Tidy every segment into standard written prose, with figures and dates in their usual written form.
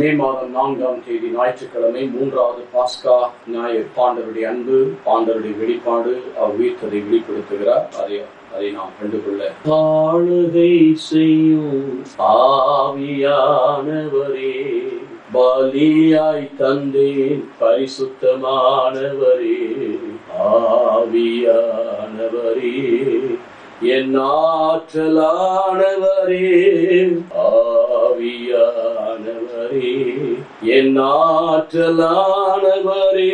மே மாதம் 4ஆம் தேதி ஞாயிற்றுக்கிழமை, 3வது பாஸ்கா ஞாயிறு. ஆண்டவருடைய அன்பு, ஆண்டவருடைய வெளிப்பாடு, அவர் உயிர்த்ததை வெளிப்படுத்துகிறார். அதை நாம் கண்டுகொள்ள ஆளுகை செய்யும் ஆவியானவரே, பலியாய் தந்தேன் பரிசுத்தமானவரே, ஆவியானவரே, என் ஆற்றலானவரே, ஆவியானவரே, என் ஆற்றலானவரே.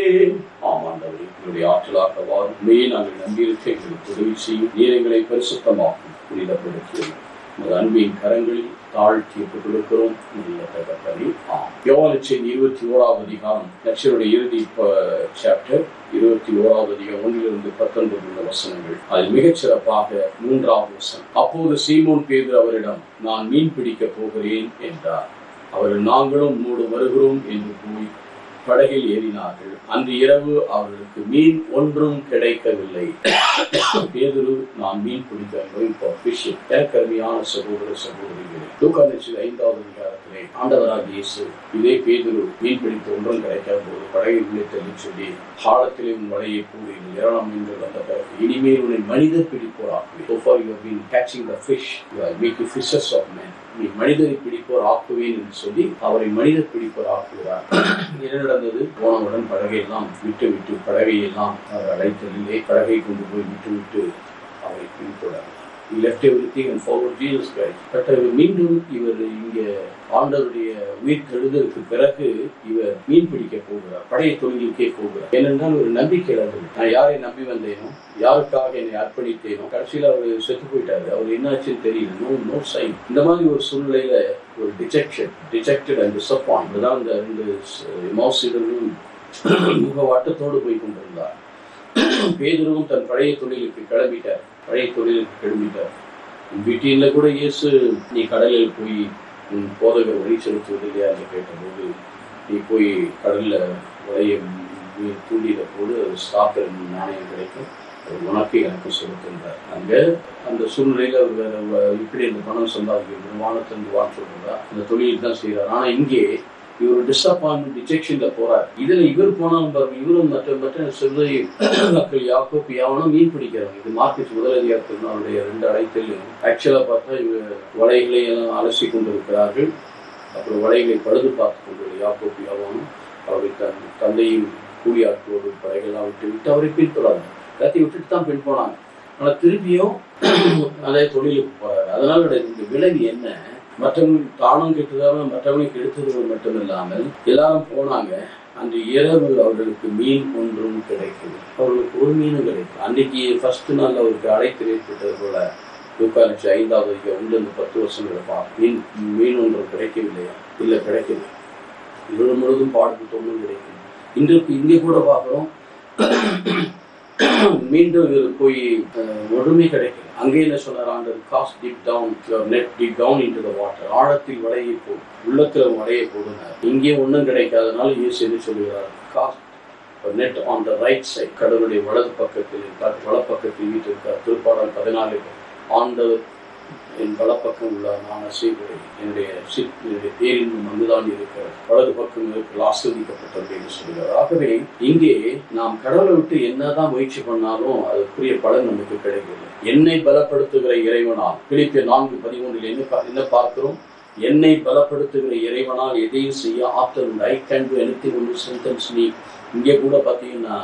ஆமாண்டவரே, என்னுடைய ஆற்றலாக வாருமே நாங்கள் நம்பியிருக்க எங்களுக்கு உதவி செய்யும். நீரங்களை பரிசுத்தமாகும், புனிதப்படுத்தும் உமது அன்பின் கரங்களில் தாழ்த்தி ஒப்புக் கொடுக்கிறோம். யோவான் செய்தி 21ஆம் அதிகாரம், லட்சருடைய இறுதி சாப்டர், 21ஆவது அதிகாரம் 1-19 உள்ள வசனங்கள். அதில் மிகச் சிறப்பாக 3வது வசனம். அப்போது சீமோன் பேதுரு அவரிடம், நான் மீன் பிடிக்க போகிறேன் என்றார். அவர்கள், நாங்களும் உம்மோடு வருகிறோம் என்று போய் படகில் ஏறினார்கள். அன்று இரவு அவர்களுக்கு மீன் ஒன்றும் கிடைக்கவில்லை. பேதுரு, நான் மீன் பிடிக்க அருமையான சகோதர சகோதரிகளே, லூக்கா நற்செய்தி 5வது அதிகாரத்திலே ஆண்டவராகிய இயேசு இதே பேதுரு மீன் பிடிக்க ஒன்றும் கிடைக்காத போது படகை உள்ளே தள்ளி சொல்லி, ஆழத்திலே உன் வலையை போடு, ஏராளம் மீன்கள் வந்த பிறகு இனிமேல் உன்னை மனிதர் பிடிப்போர் ஆக்குவேன். So far you have been catching the fish, you are making fishers of men. நீ மனிதரை பிடிப்போர் ஆக்குவேன் என்று சொல்லி அவரை மனிதர் பிடிப்போர் ஆக்குகிறார். என்ன நடந்தது? போனவுடன் படகை எல்லாம் விட்டு படகையெல்லாம் அவர் அழைத்ததிலே படகை கொண்டு போய் விட்டு அவரை பின்தொடர்ந்தார். He left everything and followed Jesus Christ. But மீண்டும் இவர் இங்கே ஆண்டவருடைய உயிர் தெழுதலுக்கு பிறகு இவர் மீன் பிடிக்க போகிறார், பழைய தொழிலுக்கே போகிறார். ஏனென்றால் ஒரு நம்பிக்கை இழந்தது. நான் யாரை நம்பி வந்தேனோ, யாருக்காக என்னை அர்ப்பணித்தேனோ, கடைசியில் அவர் செத்து போயிட்டாரு. அவர் என்னாச்சுன்னு தெரியல. No sign. இந்த மாதிரி ஒரு சூழ்நிலையில ஒரு டிஜெக்டட் அண்ட் டிசப்பாயிண்ட் தான் இந்த 2 எமௌசிகளும் முக வட்டத்தோடு போய் கொண்டிருந்தார். பேதுருவும் தன் பழைய தொழிலுக்கு கிளம்பிட்டார். வீட்டில கூட இயேசு, நீ கடலில் போய் உன் போதகர் வழி செலுத்துவது இல்லையா என்று கேட்டபோது, நீ போய் கடல்ல வலையை தூண்டிட போது ஸ்டாப்பர் நாணயம் கிடைக்கும், உனக்கு எனக்கு செலுத்துகிறார். அங்க அந்த சூழ்நிலையில இப்படி அந்த பணம் சம்பாதிக்கிறது, வானத்திலிருந்து வான் சொல்றதா அந்த தொழில் தான் செய்யறாரு. ஆனா இங்கே இவர் டிசப்பாயின்மெண்ட் டிஜெக்ஷன்ல போறார். இதுல இவர் போனாலும் பாருங்க, இவரும் மற்ற சொல்லை மக்கள் யாக்கோப்பு யாவனும் மீன் பிடிக்கிறாங்க. இது மார்க்கெட் முதலதிகாரத்தில் அவருடைய 2 அழைத்தல். ஆக்சுவலா பார்த்தா இவங்க வலைகளை எல்லாம் அலசி கொண்டிருக்கிறார்கள். அப்புறம் வலைகளை பழுது பார்த்து கொண்டு யாக்கோப்பு யாவனும் அவருடைய தந்தையும் கூலியாக்குவோடு படைகள்லாம் விட்டு அவரை பின்தொடர்றாங்க. எல்லாத்தையும் விட்டுட்டு தான் பின் போனாங்க. ஆனா திருப்பியும் அதே தொழிலுக்கு போறாரு. அதனால இந்த விளைவு என்ன? மற்றவங்களுக்கு தானம் கெட்டதாக மற்றவங்களுக்கு கெடுத்தது மட்டுமில்லாமல் எல்லாரும் போனாங்க. அன்று இரவு அவர்களுக்கு மீன் ஒன்றும் கிடைக்குது. அவர்களுக்கு ஒரு மீனும் கிடைக்கும். அன்னைக்கு ஃபர்ஸ்ட் நாள் அவருக்கு அழைத்து ஏற்பட்டது போல லூக்கா நற்செய்தி 5வது அதிகாரம் 1-10 வசனங்களை பார்க்க, மீன் ஒன்றும் கிடைக்கவில்லையா? இல்லை, கிடைக்கல. இவ்வளவு முழுவதும் பாடத்துக்கு ஒன்றும் கிடைக்கும். இன்றைக்கு இங்கே கூட பார்க்குறோம், மீண்டும் இவர் போய் ஒன்றுமே கிடைக்கல. அங்கே என்ன சொன்னார் ஆண்டவர்? Cast deep down your net deep down into the water. ஆழத்தில் வலையை போடு, உள்ளத்துல வலையை போடுனார். இங்கே ஒன்றும் கிடைக்காதனால இயேசு என்ன சொல்லுகிறார்? Cast net on the right side. கடவுளுடைய வலது பக்கத்தில் வலப்பக்கத்தில் வீட்டு இருக்கார். திருப்பாடல் 14 ஆண்டவர் என் வலப்பக்கம் உள்ளார், நான் அசைவுரை, என்னுடைய பேரின் அங்குதான் இருக்கிறார், வலது பக்கம் இருக்கிற ஆஸ்வதிக்கப்பட்டது என்று சொல்கிறார். ஆகவே இங்கே நாம் கடவுளை விட்டு என்னதான் முயற்சி பண்ணாலும் அதுக்குரிய பலன் நமக்கு கிடைக்கவில்லை. என்னை பலப்படுத்துகிற இறைவனால், பிலிப்பியர் 4:13 என்ன பார்க்கிறோம்? என்னை பலப்படுத்துகிற இறைவனால் எதையும் செய்ய ஆற்றல் உண்டு. I can to anything who strengthens me. இங்கே கூட பார்த்தீங்கன்னா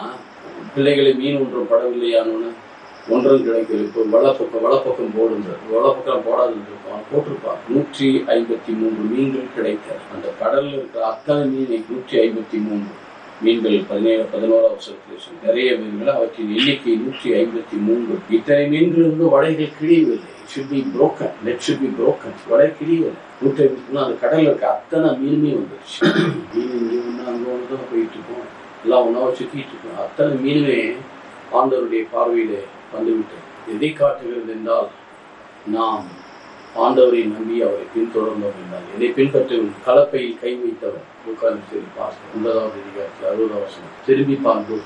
பிள்ளைகளை மீன் ஒன்றும் படவில்லையானு ஒன்றும் கிடைக்கல. இப்போ வலப்பக்கம் போடுன்றது, வலப்பக்கம் போடாது இருப்பான், போட்டிருப்பான். 153 மீன்கள் கிடைக்க. அந்த கடல்ல இருக்கிற அத்தனை மீனை 153 மீன்கள் 11ஆம் வசனத்தில் நிறைய மீன்கள், அவற்றின் எண்ணிக்கை 153. இத்தனை மீன்கள் இருந்து வலைகள் கிழியவில்லை. should be broken, net should be broken. வலை கிழியவில்லை. 153 அந்த கடல்ல இருக்க அத்தனை மீனுமே வந்துருச்சு. மீன் இங்கே ஒன்று அங்கே ஒன்று தான் போயிட்டு இருக்கோம், எல்லாம் ஒன்றா சுற்றிட்டு இருக்கோம். அத்தனை மீனுமே ஆண்டவருடைய பார்வையிலே வந்துவிட்டது. எதை காட்டுகிறது என்றால், நாம் ஆண்டவரை நம்பி அவரை பின்தொடர்ந்தோம் என்றால், என்னை பின்பற்றவன் கலப்பையில் கை வைத்தவன். லூக்கா நற்செய்தி 9வது அதிகாரத்தில் 60வது வசனம். திரும்பி பார்க்க,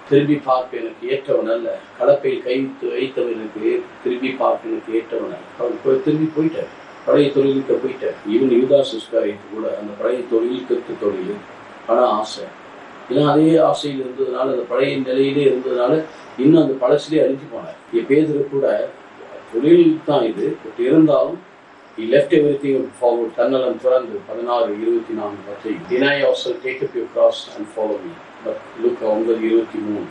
திரும்பி பார்க்க எனக்கு ஏற்றவன் அல்ல. கலப்பையில் கை வைத்தவன் எனக்கு திரும்பி பார்க்க எனக்கு ஏற்றவன் அல்ல. அவர் திரும்பி போயிட்டார். பழைய தொழிலுக்கு போயிட்டார். ஈவன் யூதாஸ் இஸ்காரியத்து கூட அந்த பழைய தொழில் கற்று தொழில் ஆனால் ஆசை, ஏன்னா அதே ஆசையில் இருந்ததுனால அந்த பழைய நிலையிலே இருந்ததுனால இன்னும் அந்த பழசிலே அழிஞ்சு போனார். பேதுரு கூட தொழில் தான் இது, பட் இருந்தாலும் he left everything forward. தன்னலம் திறந்து 16:24 deny yourself, take up your cross and follow me. But look 9:23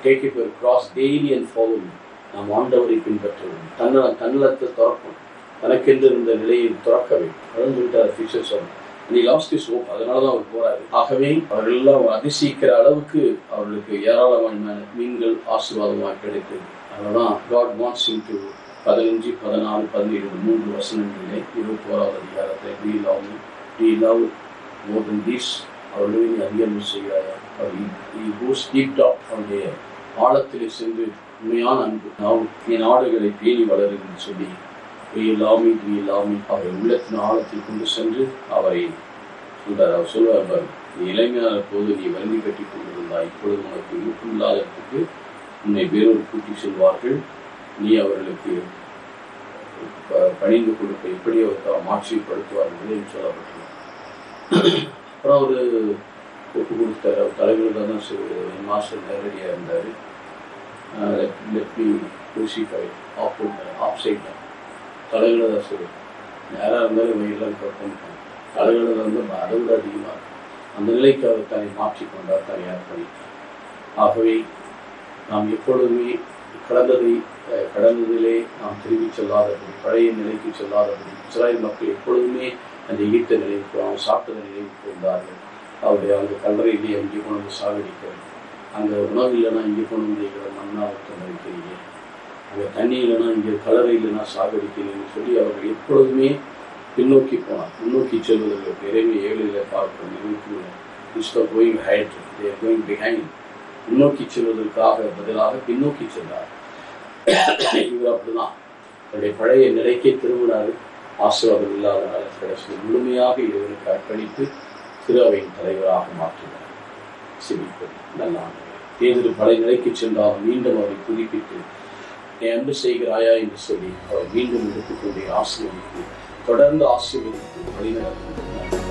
take up your cross daily and follow me. நாம் ஆண்டவரை பின்பற்றுவோம். தன்னலத்தை திறக்கும், தனக்கென்று இருந்த நிலையை திறக்கவே அப்படின்னு சொல்லிட்டார் ஃபிஷர்ஸ். நீ லாஸ்ட் இஸ் ஹோப், அதனால தான் அவர் போறாரு. ஆகவே அவர்கள் எல்லாம் அதிசயிக்கிற அளவுக்கு அவர்களுக்கு ஏராளமான மீன்கள் ஆசீர்வாதமாக கிடைத்தது. அதனால்தான் God wants him to 15, 16, 17 3 வசனங்களிலே 21வது அதிகாரத்தை do you love more than this, அவர்களை நீ அதிகம் செய்கிறாயா, he goes deep down, அவருடைய ஆழத்திலே சென்று உண்மையான அன்பு, நான் என் ஆடுகளை பேணி வளருன்னு சொல்லி do you love me, அவரை உள்ளத்தின் ஆழத்தில் கொண்டு சென்று அவரை சொல்றார். அவர் சொல்லுவார், நீ இளைஞரான போது நீ வண்டி கட்டி கொண்டிருந்தாய், இப்பொழுது உனக்கு மூப்பு இல்லாததுக்கு உன்னை வேறொரு கூட்டி செல்வார்கள், நீ அவர்களுக்கு பணிந்து கொடுக்க எப்படி அவர் மாட்சிப்படுத்துவார்கள் என்று சொல்லப்பட்டது. அப்புறம் அவர் ஒப்பு கொடுத்தார். அவர் தலைவர்கள் தான் என் மாஸ்டர் நேரடியாக இருந்தார். Let me crucified upside down. தலைகளை தான் சொல்லு, யாராக இருந்தாலும் வயிறுலாம் கட்டணும், தலைகளை வந்து அதை விட அதிகமாக அந்த நிலைக்கு அவர் தன்னை மாற்றிக்கொண்டார், தன்னை அர்ப்பணித்தார். ஆகவே நாம் எப்பொழுதுமே கடந்ததிலே நாம் திரும்பி செல்லாதபடி, பழைய நிலைக்கு செல்லாதபடி, இஸ்ராயல் மக்கள் எப்பொழுதுமே அந்த ஈர்த்த நிலைக்கு அவங்க சாப்பிட்ட நிலைக்கு இருந்தார்கள். அவருடைய அந்த கல்லறையிலேயே அங்கே கொண்டு வந்து சாகடிக்கிறது, அங்கே உணவு இல்லைன்னா இங்கே கொண்டு வந்து இருக்கிற மண்ணாக மறிக்கிறீங்க, அங்கே தண்ணி இல்லைன்னா இங்கே கலரை இல்லைன்னா சாகடிக்கிறீங்கன்னு சொல்லி அவர்கள் எப்பொழுதுமே பின்னோக்கி போனார். முன்னோக்கி செல்வதற்கு இறைமை 7 பார்க்கிறோம் 23 கோயிங் ஹைட், கோயிங் பிஹைண்ட். முன்னோக்கி செல்வதற்காக பதிலாக பின்னோக்கி சென்றார். இவர் அப்படிதான் அவருடைய பழைய நிலைக்கே திரும்பினார். ஆசீர்வாதம் இல்லாதனால கடைசி முழுமையாக இவருக்கு அர்ப்பணித்து திரு அவையின் தலைவராக மாற்றினார். சிரிப்பது நல்ல பேதுரு பழைய நிலைக்கு சென்றால் மீண்டும் அவரை புதுப்பித்து நீ அன்பு செய்கிறாயா என்று சொல்லி அவர் மீண்டும் எடுத்துக்கொண்டே ஆசீர்வதித்து தொடர்ந்து ஆசீர்வதித்து வழிநடத்தினார்.